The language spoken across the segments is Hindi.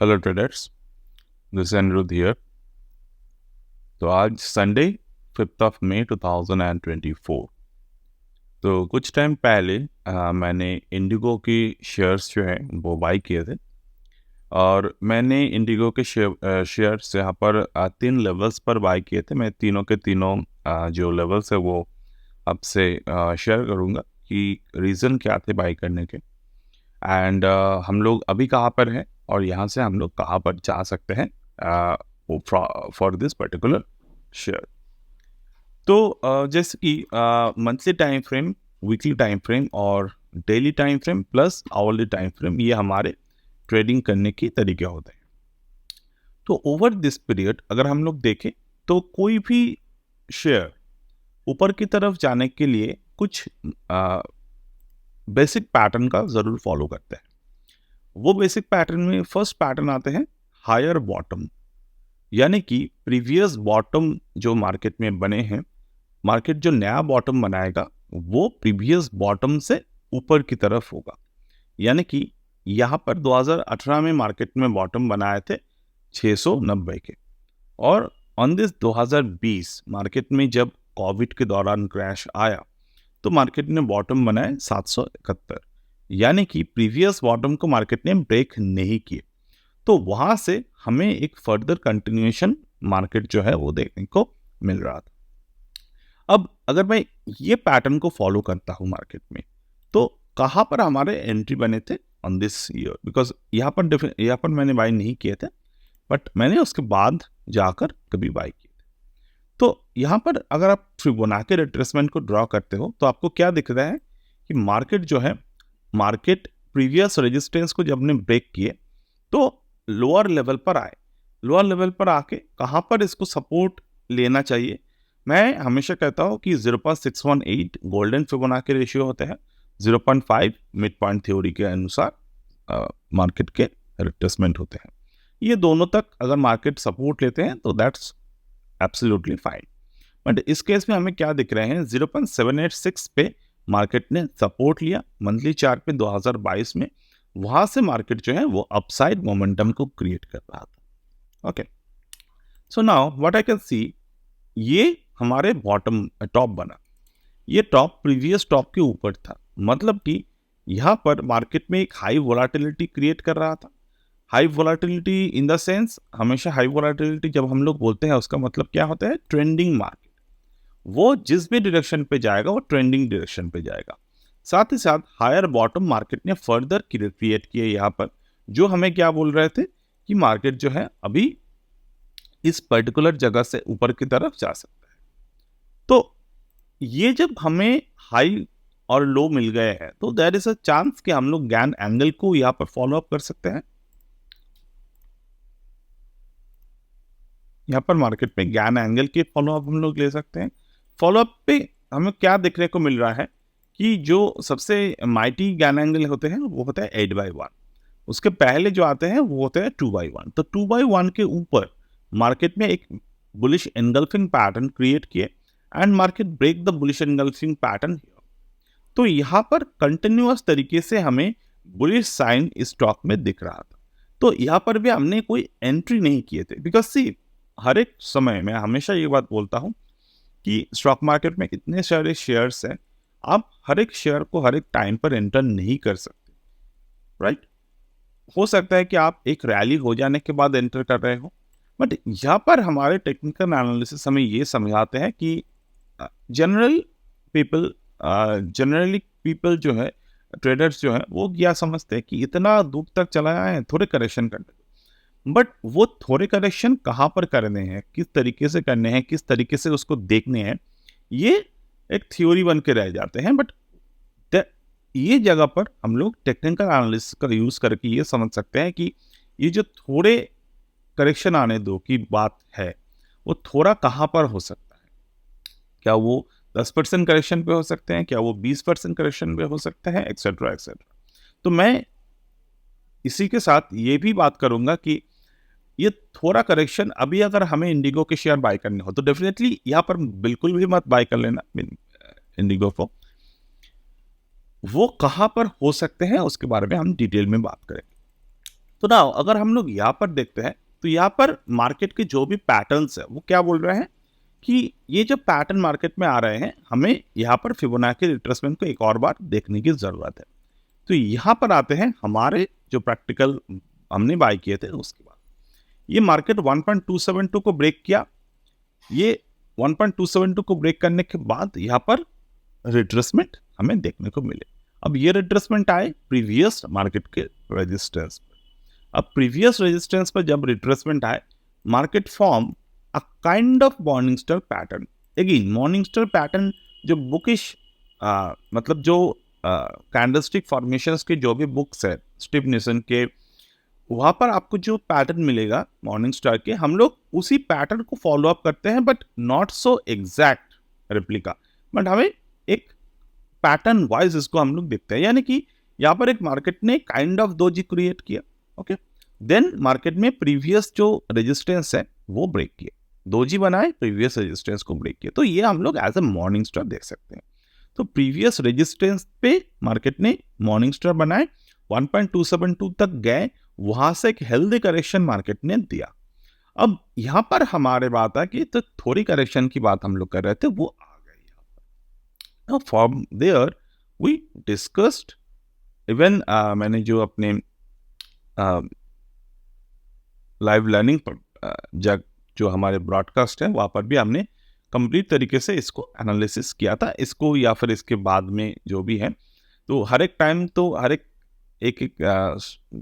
Hello traders, this is Aniruddh here. तो आज संडे 5 मई 2024। तो कुछ टाइम पहले मैंने इंडिगो की शेयर्स जो हैं वो बाई किए थे। और मैंने इंडिगो के शेयर्स यहाँ पर 3 लेवल्स पर बाई किए थे। मैं तीनों के तीनों जो लेवल्स है वो आपसे शेयर करूँगा कि रीज़न क्या थे बाई करने के। एंड हम लोग अभी कहाँ पर हैं और यहाँ से हम लोग कहाँ पर जा सकते हैं फॉर दिस पर्टिकुलर शेयर। तो जैसे कि monthly time frame, weekly time frame और daily time frame plus hourly time frame, ये हमारे ट्रेडिंग करने के तरीके होते हैं। तो ओवर दिस पीरियड अगर हम लोग देखें तो कोई भी शेयर ऊपर की तरफ जाने के लिए कुछ बेसिक पैटर्न का ज़रूर फॉलो करते हैं। वो बेसिक पैटर्न में फर्स्ट पैटर्न आते हैं हायर बॉटम, यानी कि प्रीवियस बॉटम जो मार्केट में बने हैं, मार्केट जो नया बॉटम बनाएगा वो प्रीवियस बॉटम से ऊपर की तरफ होगा। यानी कि यहाँ पर 2018 में मार्केट में बॉटम बनाए थे 690 के, और ऑन दिस 2020 मार्केट में जब कोविड के दौरान क्रैश आया तो मार्केट ने बॉटम बनाए 771, यानी कि प्रीवियस बॉटम को मार्केट ने ब्रेक नहीं किए। तो वहां से हमें एक फर्दर कंटिन्यूएशन मार्केट जो है वो देखने को मिल रहा था। अब अगर मैं ये पैटर्न को फॉलो करता हूं मार्केट में, तो कहां पर हमारे एंट्री बने थे ऑन दिस ईयर, बिकॉज यहाँ पर मैंने बाय नहीं किए थे, बट मैंने उसके बाद जाकर कभी बाय किए थे। तो यहाँ पर अगर आप फिबोनाची रिट्रेसमेंट को ड्रॉ करते हो तो आपको क्या दिख रहा है कि मार्केट जो है, मार्केट प्रीवियस रेजिस्टेंस को जब ने ब्रेक किए तो लोअर लेवल पर आए। लोअर लेवल पर आके कहाँ पर इसको सपोर्ट लेना चाहिए? मैं हमेशा कहता हूँ कि 0.618 गोल्डन फिबोनाची रेशियो होते हैं, 0.5 मिड पॉइंट थ्योरी के अनुसार मार्केट के रिट्रेसमेंट होते हैं। ये दोनों तक अगर मार्केट सपोर्ट लेते हैं तो दैट्स एब्सोल्युटली फाइन। बट इस केस में हमें क्या दिख रहे हैं, 0.786 पे मार्केट ने सपोर्ट लिया मंथली चार्ट पे 2022 में। वहां से मार्केट जो है वो अपसाइड मोमेंटम को क्रिएट कर रहा था। Okay, so now what I can see, ये हमारे बॉटम टॉप बना। ये टॉप प्रीवियस टॉप के ऊपर था, मतलब कि यहाँ पर मार्केट में एक हाई वोलाटिलिटी क्रिएट कर रहा था। High volatility in the sense, हमेशा हाई वोलाटिलिटी जब हम लोग बोलते हैं उसका मतलब क्या होता है? Trending market. वो जिस भी डायरेक्शन पे जाएगा वो ट्रेंडिंग डायरेक्शन पे जाएगा। साथ ही साथ हायर बॉटम मार्केट ने फर्दर क्रिएट किए यहाँ पर, जो हमें क्या बोल रहे थे कि मार्केट जो है अभी इस पर्टिकुलर जगह से ऊपर की तरफ जा सकता है। तो ये जब हमें हाई और लो मिल गए हैं तो देयर इज अ चांस कि हम लोग गैन एंगल को यहाँ पर फॉलो अप कर सकते हैं। यहाँ पर मार्केट में गैन एंगल के फॉलो अप हम लोग ले सकते हैं। फॉलो अप पे हमें क्या देखने को मिल रहा है कि जो सबसे माइटी गैन एंगल होते हैं वो होता है 8/1। उसके पहले जो आते हैं वो होते हैं 2/1। तो 2/1 के ऊपर मार्केट में एक बुलिश एंगल्फिंग पैटर्न क्रिएट किए and market break the bullish engulfing pattern. तो यहाँ पर कंटिन्यूअस तरीके से हमें बुलिश साइन स्टॉक में दिख रहा था। तो यहाँ पर भी हमने कोई एंट्री नहीं किए थे, बिकॉज सी हर एक समय मैं हमेशा ये बात बोलता हूँ कि स्टॉक मार्केट में इतने सारे शेयर्स हैं, आप हर एक शेयर को हर एक टाइम पर एंटर नहीं कर सकते, राइट? हो सकता है कि आप एक रैली हो जाने के बाद एंटर कर रहे हो, बट यहाँ पर हमारे टेक्निकल एनालिसिस हमें ये समझाते हैं कि जनरली पीपल जो है, ट्रेडर्स जो है, वो क्या समझते हैं कि इतना दूर तक चला है, थोड़े करेक्शन करने, बट वो थोड़े करेक्शन कहाँ पर करने हैं, किस तरीके से करने हैं, किस तरीके से उसको देखने हैं, ये एक थ्योरी बन के रह जाते हैं। बट ये जगह पर हम लोग टेक्निकल एनालिसिस का यूज करके ये समझ सकते हैं कि ये जो थोड़े करेक्शन आने दो की बात है, वो थोड़ा कहाँ पर हो सकता है? क्या वो 10% करेक्शन पे हो सकते हैं? क्या वो 20% करेक्शन पे हो सकते हैं? Etcetera etcetera. तो मैं इसी के साथ ये भी बात करूंगा कि ये थोड़ा करेक्शन अभी अगर हमें इंडिगो के शेयर बाय करने हो तो डेफिनेटली यहाँ पर बिल्कुल भी मत बाय कर लेना इंडिगो को। वो कहाँ पर हो सकते हैं उसके बारे में हम डिटेल में बात करेंगे। तो ना अगर हम लोग यहाँ पर देखते हैं तो यहाँ पर मार्केट के जो भी पैटर्न्स है वो क्या बोल रहे हैं कि ये जो पैटर्न मार्केट में आ रहे हैं हमें यहाँ पर फिबोनाची रिट्रेसमेंट को एक और बार देखने की जरूरत है। तो यहाँ पर आते हैं हमारे जो प्रैक्टिकल हमने बाय किए थे उसके बाद ये मार्केट 1.272 को ब्रेक किया। ये 1.272 को ब्रेक करने के बाद यहाँ पर रिट्रेसमेंट हमें देखने को मिले। अब ये रिट्रेसमेंट आए प्रीवियस मार्केट के रेजिस्टेंस पर। अब प्रीवियस रेजिस्टेंस पर जब रिट्रेसमेंट आए market form a kind of morning star pattern. Again morning star pattern जो बुकिश मतलब जो कैंडलस्टिक फॉर्मेशंस के जो भी बुक्स है स्टीव निसन के वहां पर आपको जो पैटर्न मिलेगा मॉर्निंग स्टार के हम लोग उसी पैटर्न को फॉलो अप करते हैं but not so exact replica, but हमें एक पैटर्न वाइज इसको हम लोग देखते हैं। यानी कि यहाँ पर एक मार्केट ने काइंड ऑफ दोजी क्रिएट किया, ओके, देन मार्केट में प्रीवियस जो रेजिस्टेंस है वो ब्रेक किया, दोजी बनाए प्रीवियस रेजिस्टेंस को ब्रेक किया। तो ये हम लोग एज ए मॉर्निंग स्टार देख सकते हैं। तो प्रीवियस रेजिस्टेंस पे मार्केट ने मॉर्निंग स्टार बनाए 1.272 तक गए, वहां से एक हेल्दी करेक्शन मार्केट ने दिया। अब यहां पर हमारे बात है कि तो थोड़ी करेक्शन की बात हम लोग कर रहे थे वो आ गई यहाँ पर। From there we discussed even मैंने जो अपने लाइव लर्निंग पर जो हमारे ब्रॉडकास्ट है वहां पर भी हमने कंप्लीट तरीके से इसको एनालिसिस किया था, इसको या फिर इसके बाद में जो भी है। तो हर एक टाइम तो हर एक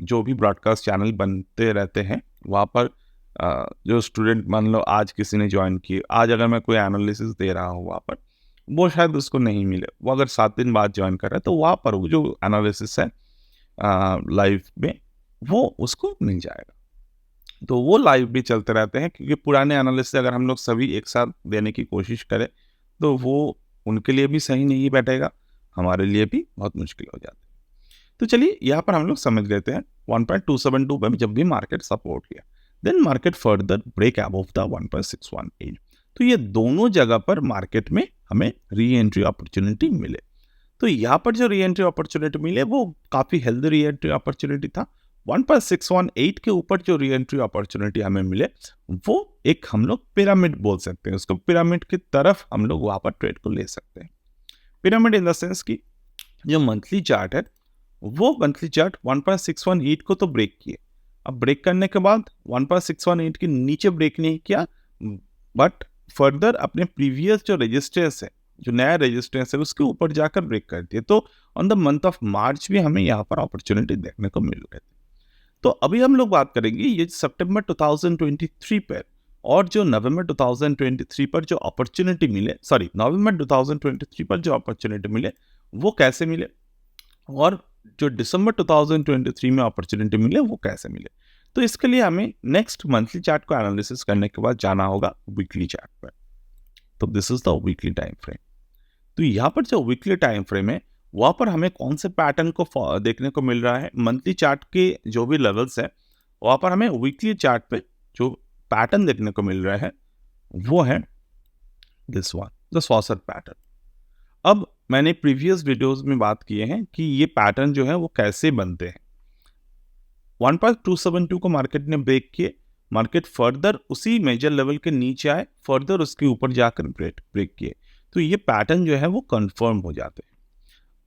जो भी ब्रॉडकास्ट चैनल बनते रहते हैं वहाँ पर जो स्टूडेंट मान लो आज किसी ने ज्वाइन किए, आज अगर मैं कोई एनालिसिस दे रहा हूँ वहाँ पर वो शायद उसको नहीं मिले, वो अगर 7 दिन बाद ज्वाइन कर रहा है तो वहाँ पर वो जो एनालिसिस है लाइव में वो उसको मिल जाएगा। तो वो लाइव भी चलते रहते हैं क्योंकि पुराने एनालिसिस अगर हम लोग सभी एक साथ देने की कोशिश करें तो वो उनके लिए भी सही नहीं बैठेगा, हमारे लिए भी बहुत मुश्किल हो जाती है। तो चलिए यहाँ पर हम लोग समझ लेते हैं 1.272 में जब भी मार्केट सपोर्ट लिया then market further break above the 1.618। तो ये दोनों जगह पर मार्केट में हमें री एंट्री अपॉर्चुनिटी मिले। तो यहाँ पर जो री एंट्री अपॉर्चुनिटी मिले वो काफी हेल्दी री एंट्री अपॉर्चुनिटी था। 1.618 के ऊपर जो री एंट्री अपॉर्चुनिटी हमें मिले वो एक हम लोग पिरामिड बोल सकते हैं, उसको पिरामिड की तरफ हम लोग वहां पर ट्रेड को ले सकते हैं। पिरामिड इन द सेंस की जो मंथली चार्ट है वो मंथली चार्ट 1.618 को तो ब्रेक किए, अब ब्रेक करने के बाद 1.618 के नीचे ब्रेक नहीं किया बट फर्दर अपने प्रीवियस जो रेजिस्टेंस है, जो नया रेजिस्टेंस है उसके ऊपर जाकर ब्रेक कर दिए। तो on the month of March भी हमें यहाँ पर अपॉर्चुनिटी देखने को मिल रहे थे। तो अभी हम लोग बात करेंगे ये सितंबर 2023 पर और जो नवंबर 2023 पर जो अपॉर्चुनिटी मिले, सॉरी नवंबर 2023 पर जो अपॉर्चुनिटी मिले वो कैसे मिले और जो दिसंबर 2023 में अपॉर्चुनिटी मिले वो कैसे मिले। तो इसके लिए हमें नेक्स्ट मंथली चार्ट को एनालिसिस करने के बाद जाना होगा वीकली चार्ट पर। तो this is the weekly time frame. तो यहाँ पर जो वीकली टाइम फ्रेम है वहाँ पर हमें कौन से पैटर्न को देखने को मिल रहा है, मंथली चार्ट के जो भी लेवल्स है वहाँ पर हमें वीकली चार्ट पे जो पैटर्न देखने को मिल रहा है वो है this one, the saucer pattern. अब मैंने प्रीवियस वीडियोस में बात किए हैं कि ये पैटर्न जो है वो कैसे बनते हैं। 1.272 को मार्केट ने ब्रेक किए, मार्केट फर्दर उसी मेजर लेवल के नीचे आए, फर्दर उसके ऊपर जाकर ब्रेक किए, तो ये पैटर्न जो है वो कंफर्म हो जाते हैं।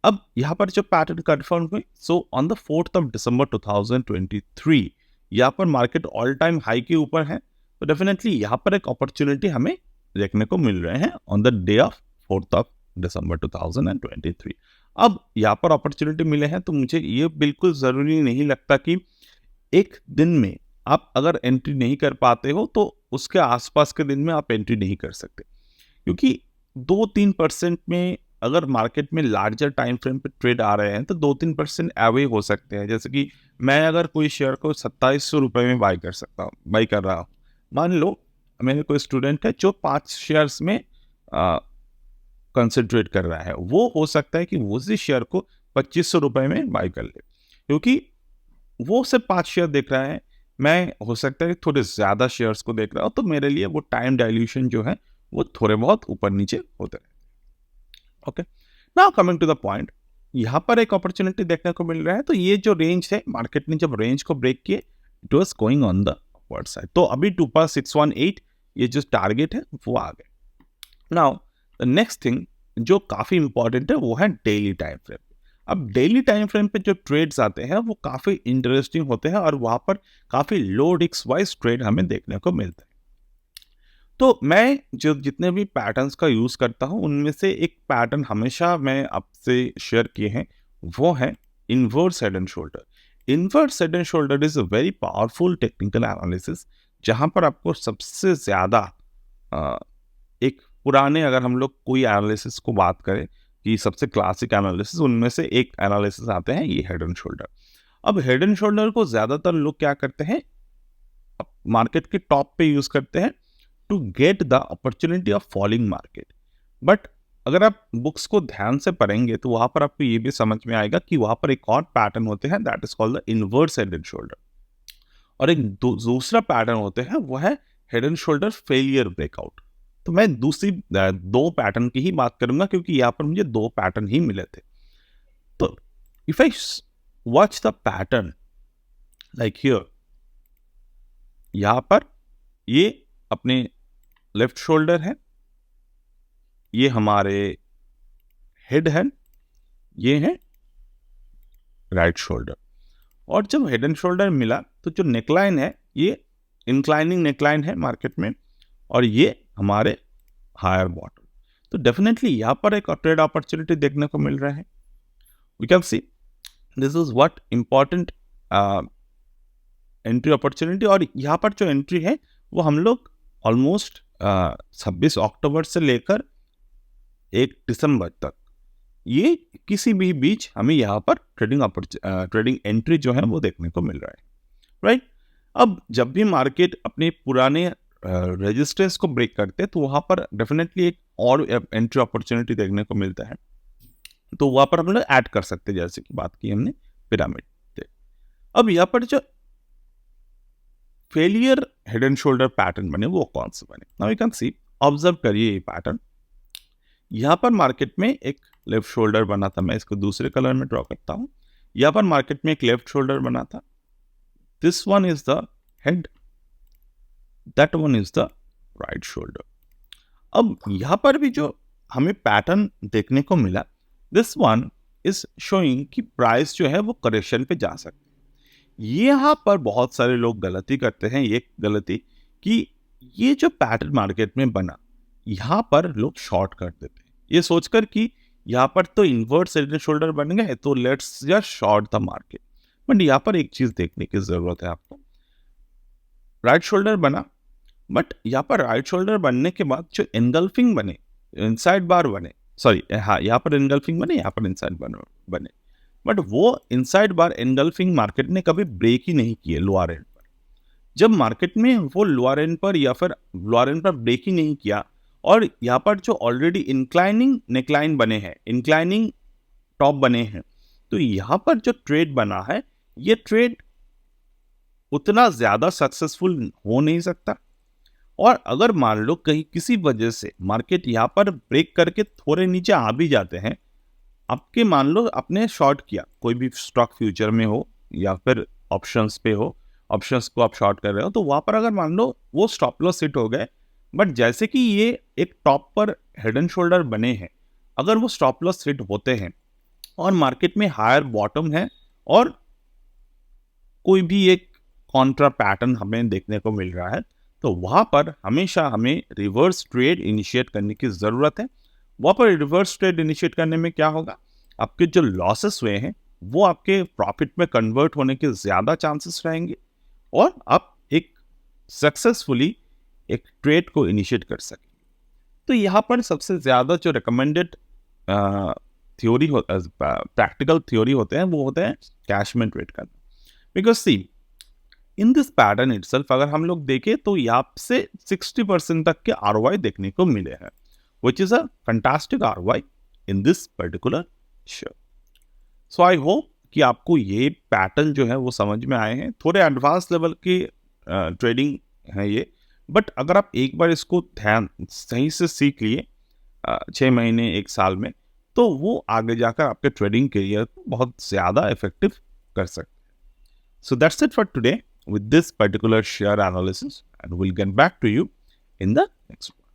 अब यहाँ पर जो पैटर्न कंफर्म हुए, so on the 4th of December 2023 यहाँ पर मार्केट ऑल टाइम हाई के ऊपर है, तो डेफिनेटली यहाँ पर एक अपॉर्चुनिटी हमें देखने को मिल रहे हैं on the day of 4th of December 2023। अब यहाँ पर अपॉर्चुनिटी मिले हैं तो मुझे ये बिल्कुल ज़रूरी नहीं लगता कि एक दिन में आप अगर एंट्री नहीं कर पाते हो तो उसके आसपास के दिन में आप एंट्री नहीं कर सकते, क्योंकि 2-3% में अगर मार्केट में लार्जर टाइम फ्रेम पे ट्रेड आ रहे हैं तो 2-3% अवे हो सकते हैं। जैसे कि मैं अगर कोई शेयर को 2700 रुपये में बाई कर रहा हूँ, मान लो मेरे कोई स्टूडेंट है जो 5 शेयर्स में कंसंट्रेट कर रहा है, वो हो सकता है कि वो उसी शेयर को 2500 रुपये में बाई कर ले, क्योंकि वो सिर्फ 5 शेयर देख रहा है, मैं हो सकता है थोड़े ज़्यादा शेयर्स को देख रहा हूँ, तो मेरे लिए वो टाइम डाइल्यूशन जो है वो थोड़े बहुत ऊपर नीचे होते रहते हैं। Okay, now coming to the point, यहाँ पर एक अपॉर्चुनिटी देखने को मिल रहा है। तो ये जो रेंज है, मार्केट ने जब रेंज को ब्रेक किए, it was going on the upward side. तो अभी 2618 ये जो टारगेट है वो आ गए। नाउ द नेक्स्ट थिंग जो काफी इंपॉर्टेंट है वो है डेली टाइम फ्रेम। अब डेली टाइम फ्रेम पे जो ट्रेड्स आते हैं वो काफी इंटरेस्टिंग होते हैं और वहां पर काफी लो रिस्क वाइज ट्रेड हमें देखने को मिलता है। तो मैं जो जितने भी पैटर्न्स का यूज करता हूं उनमें से एक पैटर्न हमेशा मैं आपसे शेयर किए हैं, वो है inverse head and shoulder. Inverse head and shoulder is a very powerful technical analysis, जहां पर आपको सबसे ज्यादा एक पुराने, अगर हम लोग कोई एनालिसिस को बात करें कि सबसे क्लासिक एनालिसिस, उनमें से एक एनालिसिस आते हैं ये हेड एंड शोल्डर। अब हेड एंड शोल्डर को ज्यादातर लोग क्या करते हैं, मार्केट के टॉप पे यूज करते हैं to get the opportunity of falling market. But अगर आप बुक्स को ध्यान से पढ़ेंगे तो वहां पर आपको ये भी समझ में आएगा कि वहां पर एक और पैटर्न होते हैं, that is called the inverse head and shoulder. और एक दूसरा पैटर्न होते हैं वो है head and shoulder failure breakout. तो मैं दूसरी दो पैटर्न की ही बात करूंगा क्योंकि यहाँ पर मुझे दो पैटर्न ही मिले थे। तो if I watch the pattern like here, यहां पर ये अपने लेफ्ट शोल्डर है, ये हमारे हेड है, ये है राइट शोल्डर। और जब हेड एंड शोल्डर मिला तो जो नेकलाइन है ये इंक्लाइनिंग नेकलाइन है मार्केट में, और ये हमारे हायर बॉटम। तो डेफिनेटली यहाँ पर एक ट्रेड अपॉर्चुनिटी देखने को मिल रहा है। We can see this is what important entry opportunity. और यहाँ पर जो एंट्री है वो हम लोग ऑलमोस्ट 26 अक्टूबर से लेकर 1 दिसंबर तक, ये किसी भी बीच हमें यहाँ पर ट्रेडिंग एंट्री जो है वो देखने को मिल रहा है, राइट। अब जब भी मार्केट अपने पुराने रेजिस्टेंस को ब्रेक करते हैं तो वहां पर डेफिनेटली एक और एंट्री अपॉर्चुनिटी देखने को मिलता है, तो वहां पर हम लोग ऐड कर सकते हैं, जैसे कि बात की हमने पिरामिड से। अब यहाँ पर जो failure head and shoulder pattern बने वो कौन से बने, now you can see, observe करिए ये पैटर्न। यहाँ पर मार्केट में एक लेफ्ट शोल्डर बना था, मैं इसको दूसरे कलर में ड्रॉ करता हूं। यहाँ पर मार्केट में एक लेफ्ट शोल्डर बना था, this one is the head, that one is the right shoulder. अब यहाँ पर भी जो हमें पैटर्न देखने को मिला, दिस वन इज शोइंग कि प्राइस जो है वो करेक्शन पे जा सकते हैं। यहाँ पर बहुत सारे लोग गलती करते हैं, ये गलती कि ये जो पैटर्न मार्केट में बना, यहाँ पर लोग शॉर्ट कर देते हैं ये सोचकर कि यहाँ पर तो इनवर्स हेड एंड शोल्डर बन गए तो let's just short the market. But यहाँ पर एक चीज देखने की जरूरत है आपको, राइट शोल्डर बना, बट यहाँ पर राइट शोल्डर बनने के बाद जो एनगल्फिंग बने, इनसाइड बार बने, सॉरी हाँ यहाँ पर एनगल्फिंग बने, यहाँ पर इनसाइड बने, बट वो इनसाइड बार एनगल्फिंग मार्केट ने कभी ब्रेक ही नहीं किए लोअर एंड पर। जब मार्केट में वो लोअर एंड पर या फिर लोअर एंड पर ब्रेक ही नहीं किया, और यहाँ पर जो ऑलरेडी इंक्लाइनिंग नेकलाइन बने हैं, इंक्लाइनिंग टॉप बने हैं, तो यहाँ पर जो ट्रेड बना है ये ट्रेड उतना ज्यादा सक्सेसफुल हो नहीं सकता। और अगर मान लो कहीं किसी वजह से मार्केट यहाँ पर ब्रेक करके थोड़े नीचे आ भी जाते हैं, आपके मान लो आपने शॉर्ट किया कोई भी स्टॉक फ्यूचर में हो या फिर ऑप्शंस पे हो, ऑप्शंस को आप शॉर्ट कर रहे हो, तो वहां पर अगर मान लो वो स्टॉप लॉस हिट हो गए, बट जैसे कि ये एक टॉप पर हेड एंड शोल्डर बने हैं, अगर वो स्टॉप लॉस हिट होते हैं और मार्केट में हायर बॉटम है और कोई भी एक कॉन्ट्रा पैटर्न हमें देखने को मिल रहा है, तो वहां पर हमेशा हमें रिवर्स ट्रेड इनिशिएट करने की जरूरत है। वहां पर रिवर्स ट्रेड इनिशिएट करने में क्या होगा, आपके जो लॉसेस हुए हैं वो आपके प्रॉफिट में कन्वर्ट होने के ज्यादा चांसेस रहेंगे और आप एक सक्सेसफुली एक ट्रेड को इनिशिएट कर सकें। तो यहाँ पर सबसे ज्यादा जो रिकमेंडेड थ्योरी प्रैक्टिकल थ्योरी होते हैं वो होते हैं कैश में ट्रेड करना। Because see in this pattern itself अगर हम लोग देखें तो यहाँ से 60% तक के ROI देखने को मिले हैं, which is a fantastic ROI in this particular share. So I hope कि आपको ये पैटर्न जो है वो समझ में आए हैं। थोड़े एडवांस लेवल की ट्रेडिंग है ये, बट अगर आप एक बार इसको ध्यान सही से सीख लिए 6 महीने 1 साल में, तो वो आगे जाकर आपके ट्रेडिंग करियर को बहुत ज़्यादा इफेक्टिव कर सकते हैं. So that's it for today with this particular share analysis, and we'll get back to you in the next one.